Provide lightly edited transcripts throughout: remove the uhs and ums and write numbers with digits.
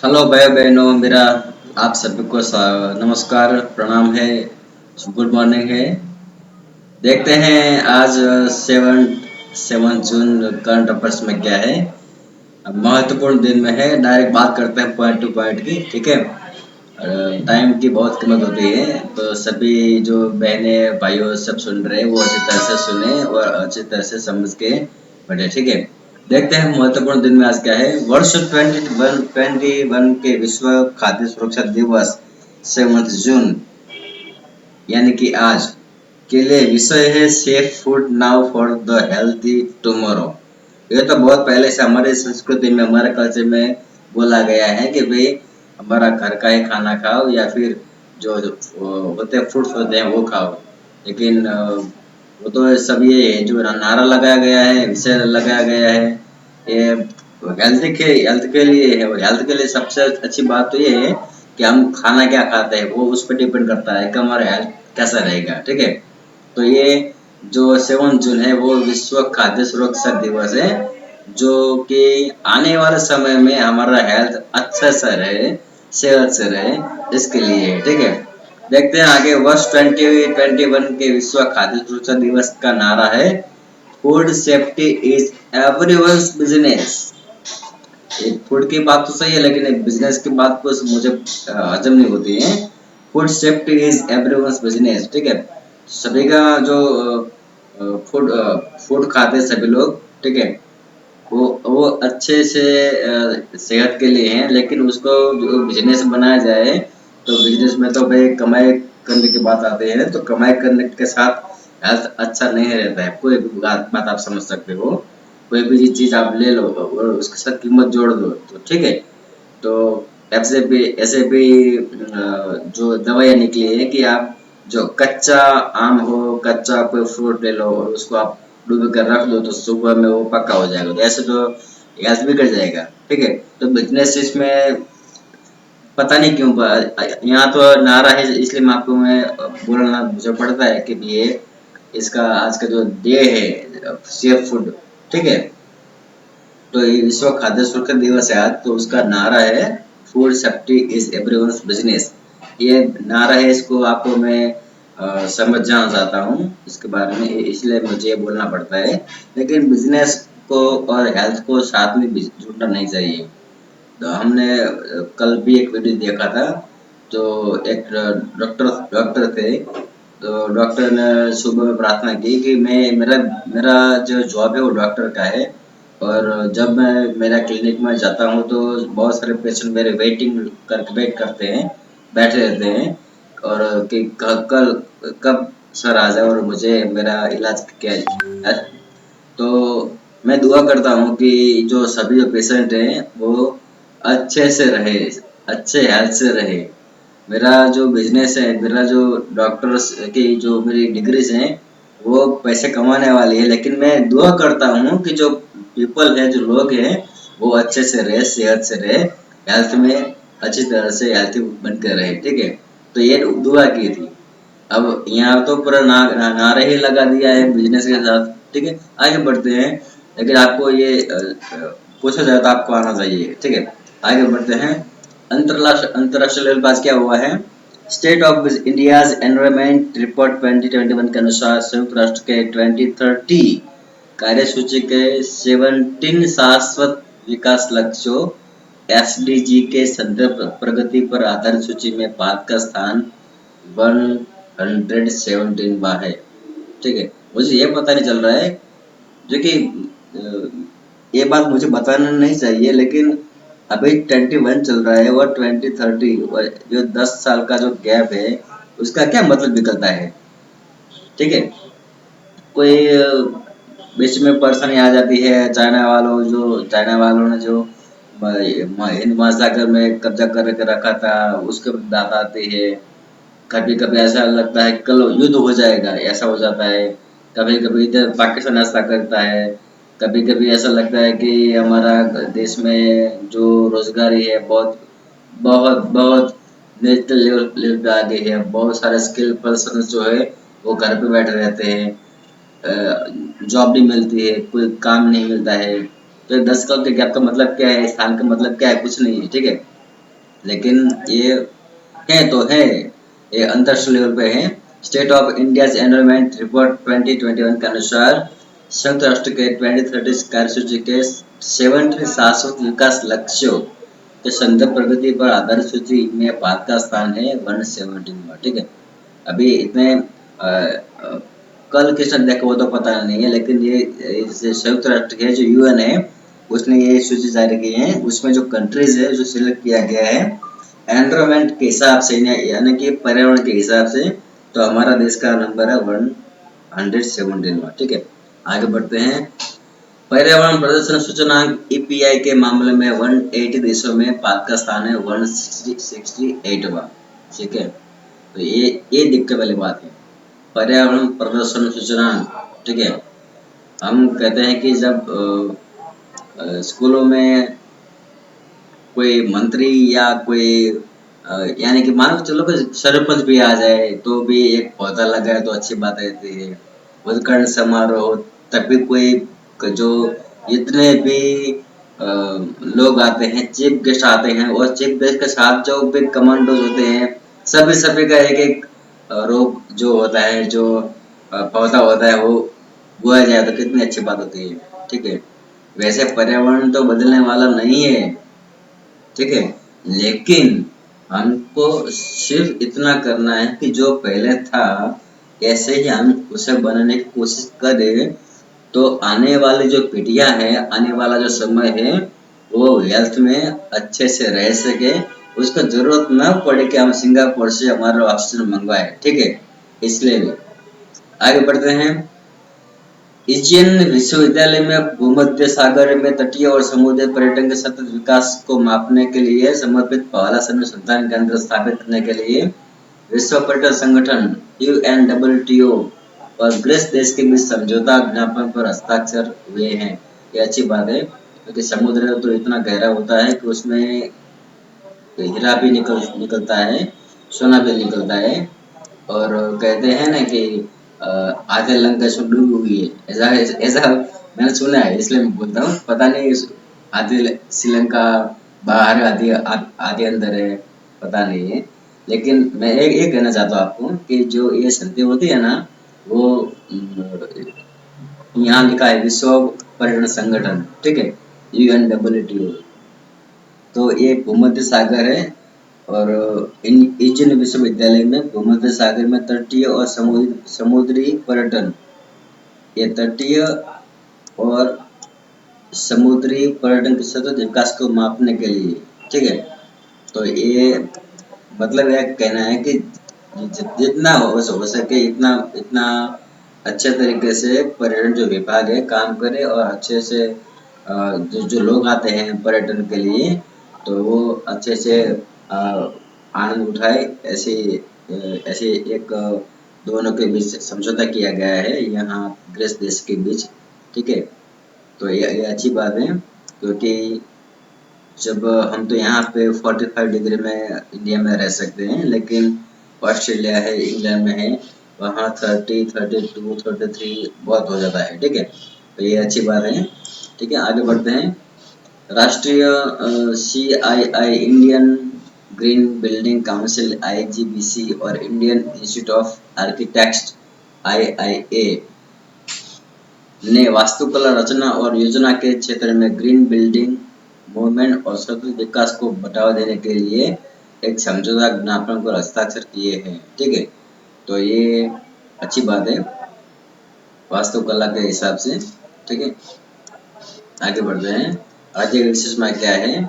Hello भाई बहनों, मेरा आप सभी को नमस्कार प्रणाम है। गुड मॉर्निंग है। देखते हैं आज 7 जून करंट अफेयर्स में क्या है। अब महत्वपूर्ण दिन में है, डायरेक्ट बात करते हैं पॉइंट टू पॉइंट की। ठीक है। टाइम की बहुत कीमत होती है, तो सभी जो बहने भाइयों सब सुन रहे हैं वो अच्छी तरह से सुने और अच्छी तरह से समझ के पढ़े। ठीक है। देखते हैं महत्वपूर्ण दिन में आज क्या है। वर्ष 2021 के विश्व खाद्य सुरक्षा दिवस 7 जून यानी कि आज के लिए विषय है safe food now for the healthy tomorrow. ये तो बहुत पहले से हमारे संस्कृति में, हमारे कल्चर में बोला गया है कि भाई हमारा घर का ही खाना खाओ या फिर जो होते हैं फ्रूट्स होते हैं वो खाओ। लेकिन वो तो सब ये है जो नारा लगाया गया है, विषय लगाया गया है, ये हेल्थ के लिए है। हेल्थ के लिए सबसे अच्छी बात तो ये है कि हम खाना क्या खाते हैं, वो उस पर डिपेंड करता है कि हमारा हेल्थ कैसा रहेगा। ठीक है। तो ये जो 7 जून है वो विश्व खाद्य सुरक्षा दिवस है, जो कि आने वाले समय में हमारा हेल्थ अच्छा सा रहे, सेहत से रहे, इसके लिए है। ठीक है। देखते हैं आगे। वर्ष 2021 के विश्व खाद्य सुरक्षा दिवस का नारा है food safety is everyone's business. एक फूड की बात तो सही है, लेकिन एक बिजनेस की बात को मुझे हजम नहीं होती है। Food safety is everyone's business. ठीक है। सभी का जो फूड फूड खाते हैं सभी लोग। ठीक है। वो अच्छे से सेहत के लिए हैं, लेकिन उसको जो बिजनेस बनाया जाए तो बिजनेस में तो भाई कमाई करने की बात आती है, तो कमाई करने के साथ हेल्थ अच्छा नहीं रहता है। कोई भी बात आप समझ सकते हो। कोई भी चीज आप ले लो और उसके साथ कीमत जोड़ दो तो ठीक है। तो ऐसे भी जो दवाइयाँ निकली है कि आप जो कच्चा आम हो, कच्चा कोई फ्रूट ले लो और उसको आप डूब कर रख दो तो सुबह में वो पक्का हो जाएगा। तो ऐसे तो हेल्थ बिगड़ जाएगा। ठीक है। तो बिजनेस इसमें पता नहीं क्यों यहाँ तो नारा है, इसलिए मैं आपको बोलना मुझे पड़ता है कि ये इसका आज का जो डे है सेफ फूड। ठीक है। तो ये विश्व खाद्य सुरक्षा दिवस है आज, तो उसका नारा है food safety is everyone's business. ये नारा है, इसको आपको मैं समझाना चाहता हूँ इसके बारे में, इसलिए मुझे बोलना पड़ता है। लेकिन बिजनेस को और हेल्थ को साथ में जोड़ना नहीं चाहिए। तो हमने कल भी एक वीडियो देखा था। तो एक डॉक्टर डॉक्टर थे। तो डॉक्टर ने सुबह में प्रार्थना की कि मैं मेरा मेरा जो जॉब है वो डॉक्टर का है, और जब मैं मेरा क्लिनिक में जाता हूँ तो बहुत सारे पेशेंट मेरे वेट करते हैं, बैठे रहते हैं, और कि कल कब सर आ जाए और मुझे मेरा इलाज किया जाए। तो मैं दुआ करता हूँ कि जो सभी जो पेशेंट हैं वो अच्छे से रहे, अच्छे हेल्थ से रहे। मेरा जो बिजनेस है, मेरा जो डॉक्टर्स की जो मेरी डिग्रीज हैं वो पैसे कमाने वाली है, लेकिन मैं दुआ करता हूँ कि जो पीपल है, जो लोग हैं, वो अच्छे से रहे, सेहत से रहे, हेल्थ में अच्छी तरह से हेल्थी बन कर रहे। ठीक है। तो ये दुआ की थी। अब यहाँ तो पूरा नारे ही लगा दिया है बिजनेस के साथ। ठीक है। आगे बढ़ते हैं। लेकिन आपको ये पूछा जाए तो आपको आना चाहिए। ठीक है। आगे बढ़ते हैं। अंतरराष्ट्रीय लेवल पर आज क्या हुआ है। State of India's environment report 2021 के अनुसार संयुक्त राष्ट्र के 2030 कार्यसूची के 17 शाश्वत विकास लक्ष्यों एसडीजी के संदर्भ प्रगति पर आधारित सूची में भारत का स्थान 117वां है। ठीक है। मुझे ये पता नहीं चल रहा है, जो कि ये बात मुझे बताना नहीं चाहिए, लेकिन अभी 21 चल रहा है और 2030 जो 10 साल का जो गैप है उसका क्या मतलब निकलता है। ठीक है। कोई बीच में परेशानी आ जाती है। चाइना वालों ने जो हिंद महासागर में कब्जा करके रखा था उसके बात आती है। कभी कभी ऐसा लगता है कल युद्ध हो जाएगा, ऐसा हो जाता है। कभी कभी इधर पाकिस्तान ऐसा करता है। कभी कभी ऐसा लगता है कि हमारा देश में जो रोजगारी है बहुत बहुत बहुत नेशनल लेवल पे आ गई है। बहुत सारे स्किल पर्सन जो है वो घर पे बैठे रहते हैं, जॉब नहीं मिलती है, कोई काम नहीं मिलता है। तो 10 साल के गैप का मतलब क्या है, इस साल का मतलब क्या है, कुछ नहीं है। ठीक है। लेकिन ये है तो है, ये अंतरराष्ट्रीय लेवल पे है। State of India's environment report 2021 के अनुसार संयुक्त राष्ट्र के 2030 कार्यसूची के 70 शाश्वत विकास लक्ष्यों के संदर्भ प्रगति पर आधारित सूची में भारत का स्थान है 117। ठीक है, अभी इतने कल किसने देखा वो तो पता नहीं है, लेकिन ये संयुक्त राष्ट्र है जो यूएन है, उसने ये सूची जारी की है। उसमें जो कंट्रीज है जो सिलेक्ट किया गया है एनवायरमेंट के हिसाब से, यानी कि पर्यावरण के हिसाब से, तो हमारा देश का नंबर है 117। ठीक है, आगे बढ़ते हैं। पर्यावरण प्रदर्शन सूचकांक ईपीआई के मामले में 180 देशों में भारत का स्थान है 168वां। ठीक है, तो ये दिक्कत वाली बात है, पर्यावरण प्रदर्शन सूचकांक। ठीक है, हम कहते हैं कि जब स्कूलों में कोई मंत्री या कोई यानी कि मानो चलो कि सरपंच भी आ जाए तो भी एक पौधा लगाए तो अच्छी बात रहती है। उद्घाटन समारोह तब भी कोई जो इतने भी लोग आते हैं, चीफ गेस्ट आते हैं, और चीफ गेस्ट के साथ जो भी कमांडोज होते हैं, सभी का एक एक रोग जो होता है, जो पौधा होता है, वो बोया जाए तो कितनी अच्छी बात होती है। ठीक है, वैसे पर्यावरण तो बदलने वाला नहीं है, ठीक है, लेकिन हमको सिर्फ इतना करना है कि जो पहले था ऐसे ही हम उसे बनाने की कोशिश करें, तो आने वाली जो पीढ़ियां हैं, आने वाला जो समय है, वो हेल्थ में अच्छे से रह सके, उसको जरूरत ना पड़े कि हम सिंगापुर से हमारा ऑक्सीजन मंगवाए। ठीक है, इसलिए भी आगे बढ़ते हैं। इजियन विश्वविद्यालय में भूमध्य सागर में तटीय और समुद्री पर्यटन के सतत विकास को मापने के लिए समर्पित पहला अनुसंधान केंद्र स्थापित करने के लिए विश्व पर्यटन संगठन UNWTO और ग्रीस देश के बीच समझौता ज्ञापन पर हस्ताक्षर हुए हैं। ये अच्छी बात है, क्योंकि समुद्र तो इतना गहरा होता है कि उसमें हीरा भी निकलता है, सोना भी निकलता है। और कहते हैं ना कि आधे लंका से डूबी हुई है, ऐसा ऐसा मैंने सुना है, इसलिए मैं बोलता हूँ। पता नहीं आधे श्रीलंका बाहर है, आधे आधे अंदर है, पता नहीं है। लेकिन मैं एक कहना चाहता हूँ आपको कि जो ये संधि होती है ना, वो यहाँ लिखा है विश्व पर्यटन संगठन। ठीक है, UNWTO, तो ये भूमध्य सागर है। और इजिन विश्वविद्यालय में भूमध्य सागर में तटीय और समुद्री पर्यटन, ये तटीय और समुद्री पर्यटन के सतत विकास को मापने के लिए। ठीक है, तो ये मतलब यह कहना है कि जितना हो सके इतना इतना अच्छे तरीके से पर्यटन जो विभाग है काम करे, और अच्छे से जो लोग आते हैं पर्यटन के लिए, तो वो अच्छे से आनंद उठाए। ऐसे ऐसे एक दोनों के बीच समझौता किया गया है यहाँ ग्रीस देश के बीच। ठीक है, तो ये अच्छी बात है, क्योंकि जब हम तो यहाँ पे 45 डिग्री में इंडिया में रह सकते हैं, लेकिन ऑस्ट्रेलिया है, इंग्लैंड में है, वहाँ 30, 32, 33 बहुत हो जाता है। ठीक है, तो ये अच्छी बात है। ठीक है, आगे बढ़ते हैं। राष्ट्रीय CII, Indian green building council IGBC और Indian institute of architects IIA ने वास्तुकला, रचना और योजना के क्षेत्र में ग्रीन बिल्डिंग मूवमेंट और सतत विकास को बढ़ावा देने के लिए एक समझौता ज्ञापन पर हस्ताक्षर किए हैं। ठीक है, तो ये अच्छी बात है वास्तुकला के हिसाब से। ठीक है, आगे बढ़ते हैं। राज्य विशेष में क्या है?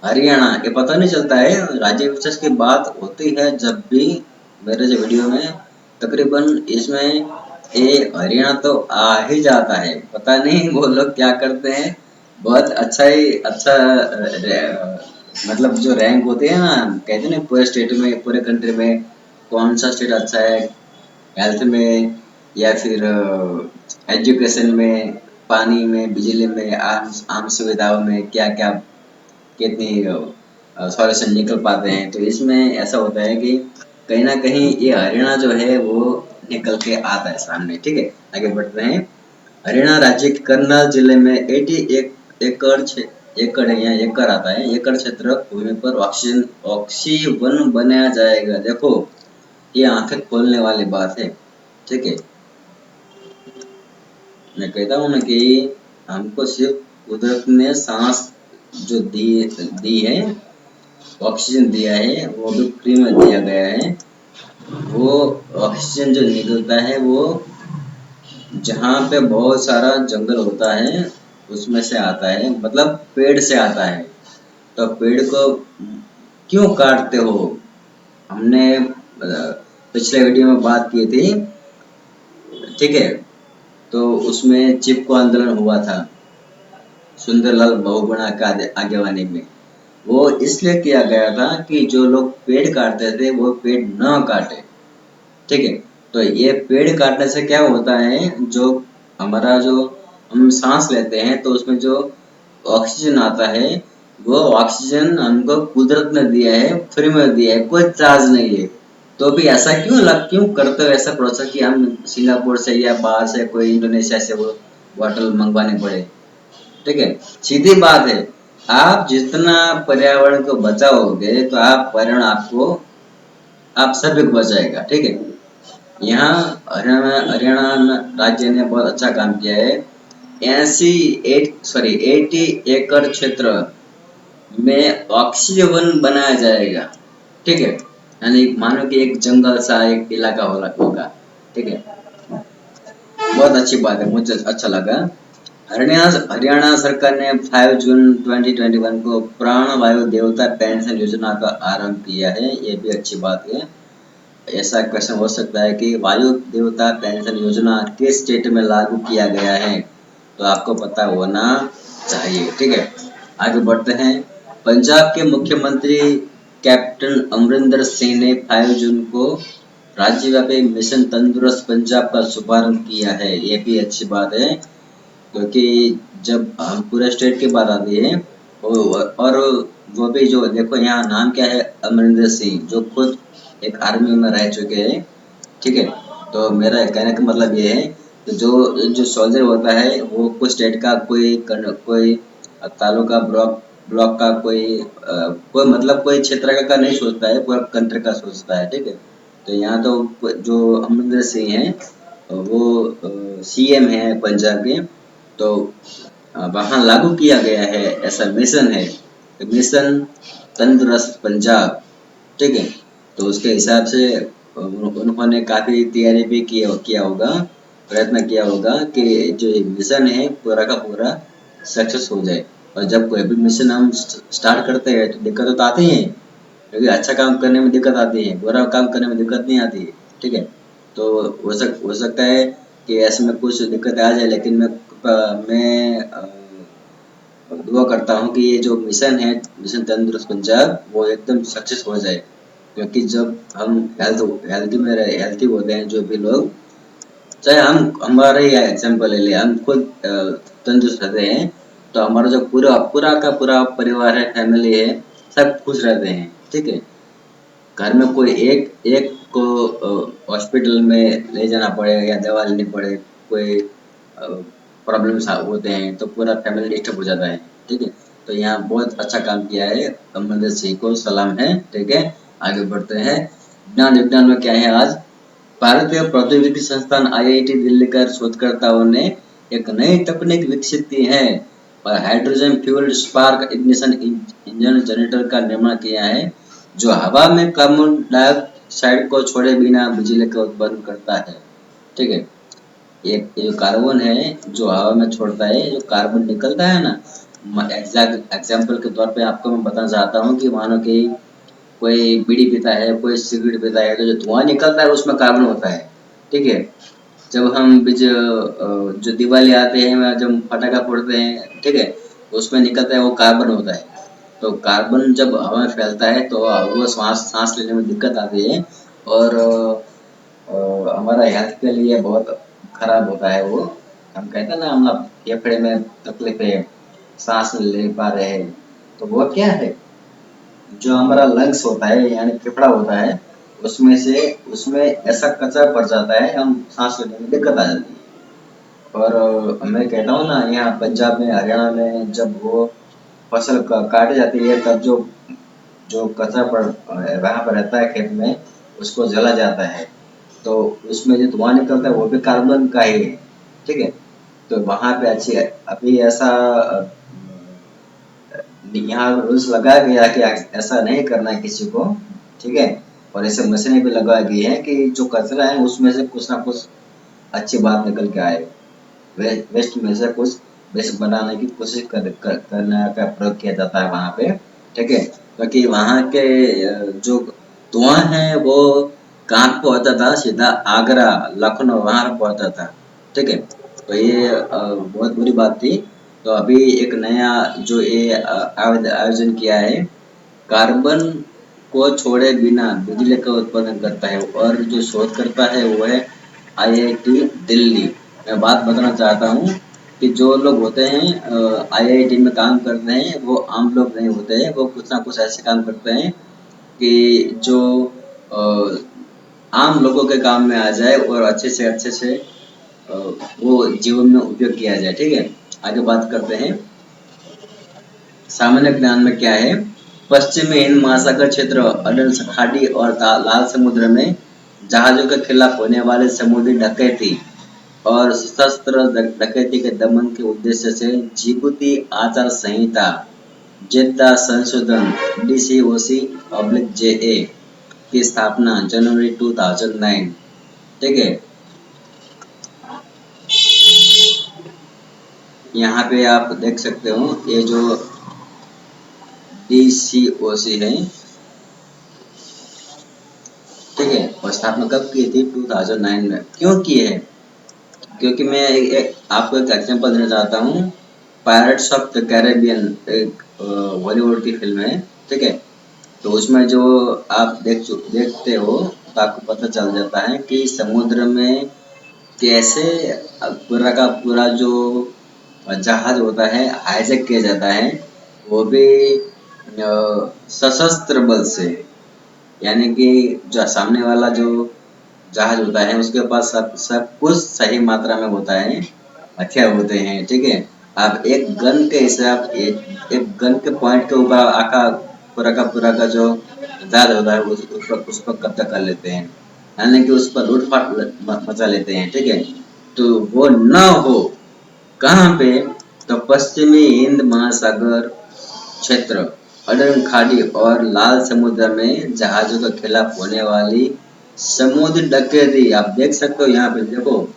हरियाणा, ये पता नहीं चलता है, राज्य विशेष की बात होती है जब भी मेरे जो वीडियो में, तकरीबन इसमें ये हरियाणा तो आ ही जाता है। पता नहीं वो लोग क्या करते हैं, बहुत अच्छा ही अच्छा मतलब जो रैंक होती है ना, कहते हैं ना पूरे स्टेट में, पूरे कंट्री में कौन सा स्टेट अच्छा है हेल्थ में, या फिर एजुकेशन में, पानी में, बिजली में, आम सुविधाओं में क्या क्या कितनी सॉल्यूशन निकल पाते हैं। तो इसमें ऐसा होता है कि कहीं ना कहीं ये हरियाणा जो है वो निकल के आता है सामने। ठीक है, आगे बढ़ते हैं। हरियाणा राज्य के करनाल जिले में 81 एकड़ एकड़ है, यहाँ एकड़ आता है, एकड़ क्षेत्र भूमि पर ऑक्सीवन बनाया जाएगा। देखो ये आंखें खोलने वाली बात है, ठीक है। मैं कहता हूँ ना कि हमको सिर्फ कुदरत ने सांस जो दी है, ऑक्सीजन दिया है, वो भी फ्री में दिया गया है। वो ऑक्सीजन जो निकलता है वो जहाँ पे बहुत सारा जंगल होता है उसमें से आता है, मतलब पेड़ से आता है। तो पेड़ को क्यों काटते हो? हमने पिछले वीडियो में बात की थी, ठीक है। तो उसमें चिपको आंदोलन हुआ था सुंदरलाल बहुगुणा का आगेवानी में। वो इसलिए किया गया था कि जो लोग पेड़ काटते थे वो पेड़ न काटे, ठीक है। तो ये पेड़ काटने से क्या होता है, जो हमारा जो हम सांस लेते हैं तो उसमें जो ऑक्सीजन आता है, वो ऑक्सीजन हमको कुदरत ने दिया है, फ्री में दिया है, कोई चार्ज नहीं है। तो भी ऐसा क्यों करते हो ऐसा प्रोसेस कि हम सिंगापुर से या बाहर से कोई इंडोनेशिया से वो बॉटल मंगवाने पड़े, ठीक है। सीधी बात है, आप जितना पर्यावरण को बचाओगे तो आप पर्यावरण आपको आप सभी को बचाएगा, ठीक है। यहाँ हरियाणा राज्य ने बहुत अच्छा काम किया है। 80 एकड़ क्षेत्र में ऑक्सीवन बनाया जाएगा, ठीक है। यानी मानो कि एक जंगल सा एक इलाका होगा, ठीक है। बहुत अच्छी बात है, मुझे अच्छा लगा। हरियाणा सरकार ने 5 जून 2021 को प्राण वायु देवता पेंशन योजना का आरंभ किया है, ये भी अच्छी बात है। ऐसा क्वेश्चन हो सकता है कि वायु देवता पेंशन योजना किस स्टेट में लागू किया गया है, तो आपको पता होना चाहिए, ठीक है। आगे बढ़ते हैं। पंजाब के मुख्यमंत्री कैप्टन अमरिंदर सिंह ने 5 जून को राज्यव्यापी मिशन तंदुरुस्त पंजाब का शुभारंभ किया है, ये भी अच्छी बात है। क्योंकि जब हम पूरे स्टेट की बात आती है और वो भी जो देखो यहाँ नाम क्या है, अमरिंदर सिंह, जो खुद एक आर्मी में रह चुके हैं, ठीक है। तो मेरा कहने का मतलब ये है तो जो जो सोल्जर होता है वो कुछ स्टेट का कोई तालुका ब्लॉक का कोई मतलब कोई क्षेत्र का नहीं सोचता है, पूरा कंट्री का सोचता है, ठीक है। तो यहाँ तो जो अमरिंदर सिंह है वो सीएम है पंजाब के। तो वहाँ लागू किया गया है, ऐसा मिशन है, मिशन तंदुरुस्त पंजाब, ठीक है। तो उसके हिसाब से उन्होंने काफी तैयारी भी किया होगा, प्रयत्न किया होगा कि जो ये मिशन है पूरा का पूरा सक्सेस हो जाए। और जब कोई भी मिशन हम स्टार्ट करते हैं तो दिक्कत तो आती है, क्योंकि अच्छा काम करने में दिक्कत आती है, बुरा काम करने में दिक्कत नहीं आती है, ठीक है। तो हो सकता है कि ऐसे में कुछ दिक्कत आ जाए, लेकिन मैं दुआ करता हूँ कि ये जो मिशन है, मिशन तंदुरुस्त पंजाब, वो एकदम सक्सेस हो जाए। क्योंकि जब हम हेल्थी होते हैं जो भी लोग, चाहे हम हमारा ही एग्जाम्पल ले लें, हम खुद तंदुरुस्त रहते हैं तो हमारा जो पूरा पूरा का पूरा परिवार है, फैमिली है, सब खुश रहते हैं, ठीक है। घर में कोई एक एक को हॉस्पिटल में ले जाना पड़े या दवा लेनी पड़े, कोई प्रॉब्लम्स होते हैं तो पूरा फैमिली डिस्टर्ब हो जाता है, ठीक है। तो यहाँ बहुत अच्छा काम किया है, अमरिंदर सिंह को सलाम है, ठीक है। आगे बढ़ते हैं। विज्ञान विज्ञान में क्या है आज, भारतीय प्रौद्योगिकी संस्थान आईआईटी दिल्ली का शोधकर्ताओं ने एक नई तकनीक विकसित की है और hydrogen fuelled spark ignition engine generator का निर्माण किया है, जो हवा में कार्बन डाइऑक्साइड को छोड़े बिना बिजली का उत्पादन करता है, ठीक है। ये जो कार्बन है जो हवा में छोड़ता है, जो कार्बन निकलता है ना, एग्जाम्पल के तौर पे आपको मैं बताना चाहता हूँ कि मानो कि कोई बीड़ी पीता है, कोई सिगरेट पीता है, तो जो धुआं निकलता है उसमें कार्बन होता है, ठीक है। जब हम जो दिवाली आते हैं, जब पटाखा फोड़ते हैं, ठीक है, उसमें निकलता है वो कार्बन होता है। तो कार्बन जब हवा में फैलता है तो वो सांस लेने में दिक्कत आती है और हमारा हेल्थ के लिए बहुत खराब होता है वो। हम कहते हैं ना, हम फेफड़े में तकलीफ है, सांस नहीं ले पा रहे हैं, तो वो क्या है, जो हमारा लंग्स होता है यानी फेफड़ा होता है, उसमें ऐसा कचरा पड़ जाता है, हम सांस लेने में दिक्कत आ जाती है। और मैं कहता हूँ ना, यहाँ पंजाब में हरियाणा में जब वो फसल काटी जाती है तब जो जो कचरा वहाँ पर रहता है खेत में, उसको जला जाता है, तो उसमें जो धुआं निकलता है वो भी कार्बन का ही है। ठीक है, तो वहाँ पे अच्छी अभी ऐसा यहाँ रूल्स लगाया गया कि ऐसा नहीं करना है किसी को। ठीक है, और ऐसे मशीनें भी लगाई गई है कि जो कचरा है उसमें से कुछ ना कुछ अच्छी बात निकल के आए। वेस्ट में से कुछ बेस्ट बनाने की कोशिश करने का प्रयोग किया जाता है वहाँ पे। ठीक है, क्योंकि वहाँ के जो धुआं है वो कहाँ पे पहुंचता था, सीधा आगरा, लखनऊ वहाँ पे पहुंचता था। ठीक है, तो ये बहुत बुरी बात थी। तो अभी एक नया जो ये आयोजन किया है, कार्बन को छोड़े बिना बिजली का उत्पादन करता है, और जो शोध करता है वो है आईआईटी दिल्ली। मैं बात बताना चाहता हूँ कि जो लोग होते हैं आईआईटी में काम करते हैं, वो आम लोग नहीं होते हैं, वो कुछ ना कुछ ऐसे काम करते हैं कि जो अ, आम लोगों के काम में आ जाए और अच्छे से वो जीवन में उपयोग किया जाए। ठीक है, आगे बात करते हैं। सामान्य ज्ञान में क्या है, पश्चिमी हिंद महासागर क्षेत्र, अरब खाड़ी और लाल समुद्र में जहाजों के खिलाफ होने वाले समुद्री डकैती और सशस्त्र डकैती के दमन के उद्देश्य से जिबूती आचार संहिता जेद्दा संशोधन DCOC JA की स्थापना जनवरी 2009। ठीक है, यहाँ पे आप देख सकते हो ये जो DCOC है। ठीक है, और स्थापना कब की थी, 2009 में। क्यों की है, क्योंकि मैं आपको एक एग्जांपल देना चाहता हूँ। पायरेट्स ऑफ द कैरेबियन एक हॉलीवुड की फिल्म है। ठीक है, तो उसमें जो आप देखते हो तो आपको पता चल जाता है कि समुद्र में कैसे पूरा का पूरा जो जहाज होता है हाईजैक किया जाता है, वो भी सशस्त्र बल से। यानी कि जो सामने वाला जो जहाज होता है उसके पास सब कुछ सही मात्रा में होता है, हथियार होते हैं। ठीक है, आप एक गन के हिसाब एक गन के पॉइंट के ऊपर आका पूरा का जो जहाज होता है उस पर कब्जा कर लेते हैं, यानी कि उस पर लूटपाट मचा लेते हैं। ठीक है, तो वो न हो कहाँ पे, तो पश्चिमी हिंद महासागर क्षेत्र, अरब खाड़ी और लाल समुद्र में जहाजों के खिलाफ होने वाली समुद्री डकैती। आप देख सकते हो यहाँ पे देखो,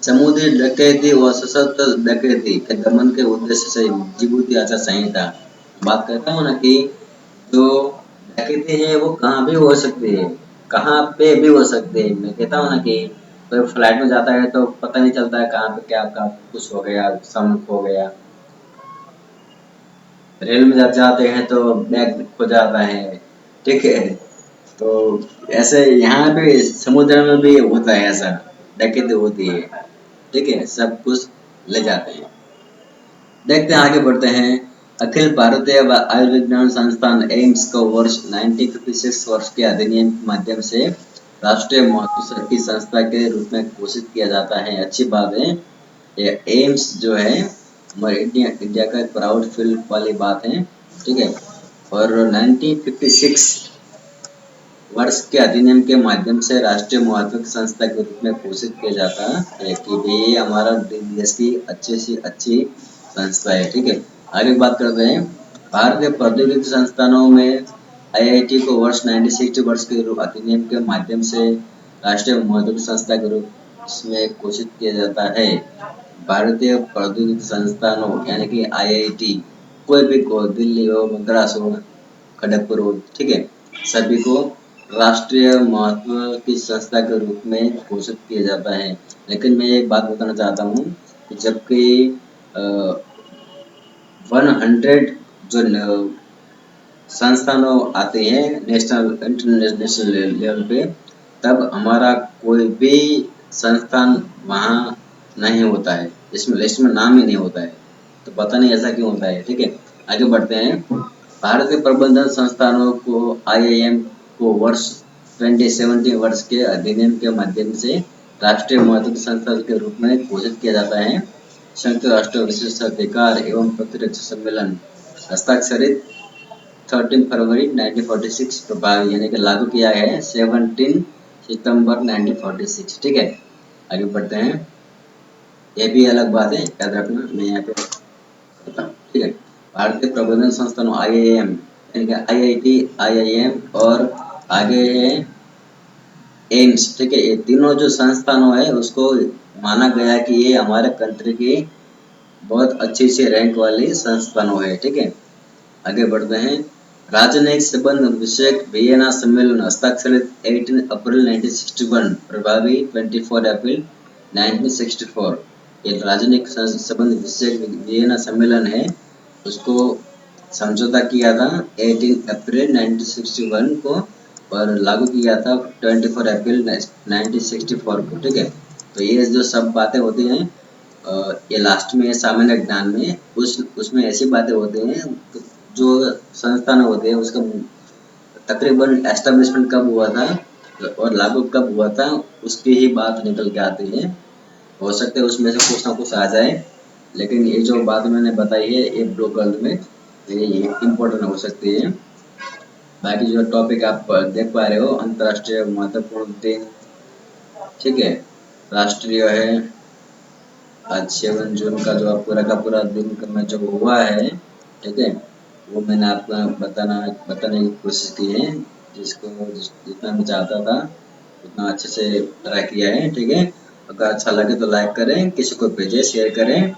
समुद्री डकैती व सशस्त्र डकैती के दमन के उद्देश्य से जिबूती आचार संहिता। बात करता हूँ ना कि जो डकैती है वो कहाँ भी हो सकती है, कहाँ पे भी हो सकती है। मैं कहता हूँ ना कि कोई फ्लाइट में जाता है तो पता नहीं चलता है कहाँ पे क्या कुछ हो गया, सामान खो गया। रेल में जाते हैं तो बैग खो जाता है। ठीक है, तो ऐसे यहाँ पे समुद्र में भी होता है, ऐसा डकैती होती है। ठीक है, सब कुछ ले जाते हैं। देखते हैं, आगे बढ़ते हैं। अखिल भारतीय आयुर्विज्ञान संस्थान एम्स को वर्ष 1956 वर्ष के अधिनियम के माध्यम से राष्ट्रीय महत्व की संस्था के रूप में घोषित किया जाता है। अच्छी बात है, ये एम्स जो है हमारे इंडिया का एक प्राउड फील वाली बात है। ठीक है, और 1956 वर्ष के अधिनियम के माध्यम से राष्ट्रीय महत्व की संस्था के रूप में घोषित किया जाता है कि भाई हमारा देश की अच्छी से अच्छी संस्था है। ठीक है, आगे बात करते हैं। भारतीय प्रौद्योगिकी संस्थानों में आईआईटी को वर्ष 1960 वर्ष के रूप अधिनियम के माध्यम से राष्ट्रीय महत्व की संस्था के रूप में घोषित किया जाता है। भारतीय प्रौद्योगिकी संस्थानों यानी कि आईआईटी, कोई भी को, दिल्ली हो, मद्रास हो, खड़गपुर हो, ठीक है, सभी को राष्ट्रीय महत्व की संस्था के रूप में घोषित किया जाता है। लेकिन मैं एक बात बताना चाहता हूँ कि जबकि 100 जो संस्थानों आते हैं नेशनल इंटरनेशनल लेवल पे, तब हमारा कोई भी संस्थान वहाँ नहीं होता है, इसमें लिस्ट में नाम ही नहीं होता है। तो पता नहीं ऐसा क्यों होता है। ठीक है, आगे बढ़ते हैं। भारतीय प्रबंधन संस्थानों को IIM को वर्ष 2017 वर्ष के अधिनियम के माध्यम से राष्ट्रीय महत्व की संस्था के रूप में घोषित किया जाता है। संयुक्त राष्ट्र विशेषाधिकार एवं प्रतिरक्षा सम्मेलन हस्ताक्षरित 13 फरवरी 1946 प्रभावी यानी कि लागू किया है 17 सितंबर 1946। ठीक है, आगे बढ़ते हैं। ये भी अलग बात है, याद रखना, मैं यहाँ पे करता हूँ। ठीक है, भारतीय प्रबंधन संस्थान IIM यानी कि IIT, IIM और आगे है एम्स। ठीक है, ये तीनों जो संस्थानों है उसको माना गया कि ये हमारे कंट्री की बहुत अच्छी सी रैंक वाली संस्थानों है। ठीक है, आगे बढ़ते हैं। राजनयिक संबंध विषयक वियना सम्मेलन हस्ताक्षरित 18 अप्रैल 1961 प्रभावी 24 अप्रैल 1964। ये राजनयिक संबंध विषयक वियना सम्मेलन है, उसको समझौता किया था 18 अप्रैल 1961 को और लागू किया था 24 अप्रैल 1964 को। ठीक है, तो ये जो सब बातें होती हैं ये लास्ट में सामान्य ज्ञान में उसमें ऐसी बातें होती हैं जो संस्थान होते हैं उसका तकरीबन एस्टेब्लिशमेंट कब हुआ था और लागू कब हुआ था उसकी ही बात निकल के आती है। हो सकता है उसमें से कुछ ना कुछ आ जाए, लेकिन ये जो बात मैंने बताई है ये ब्लू कलर में ये इम्पोर्टेंट हो सकती है। बाकी जो टॉपिक आप देख पा रहे हो, अंतर्राष्ट्रीय महत्वपूर्ण दिन, ठीक है, राष्ट्रीय है, आज 7 जून का जो का पूरा दिन में जो हुआ है, ठीक है, वो मैंने आपको बताने की कोशिश की है, जितना मैं चाहता था उतना अच्छे से ट्राई किया है। ठीक है, अगर अच्छा लगे तो लाइक करें, किसी को भेजें, शेयर करें,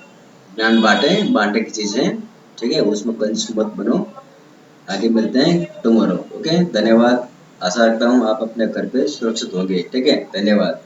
ज्ञान बांटे की चीज़ है। ठीक है, उसमें कंजूस मत बनो। आगे मिलते हैं टुमारो। ओके, धन्यवाद। आशा रखता हूँ आप अपने घर पे सुरक्षित होंगे। ठीक है, धन्यवाद।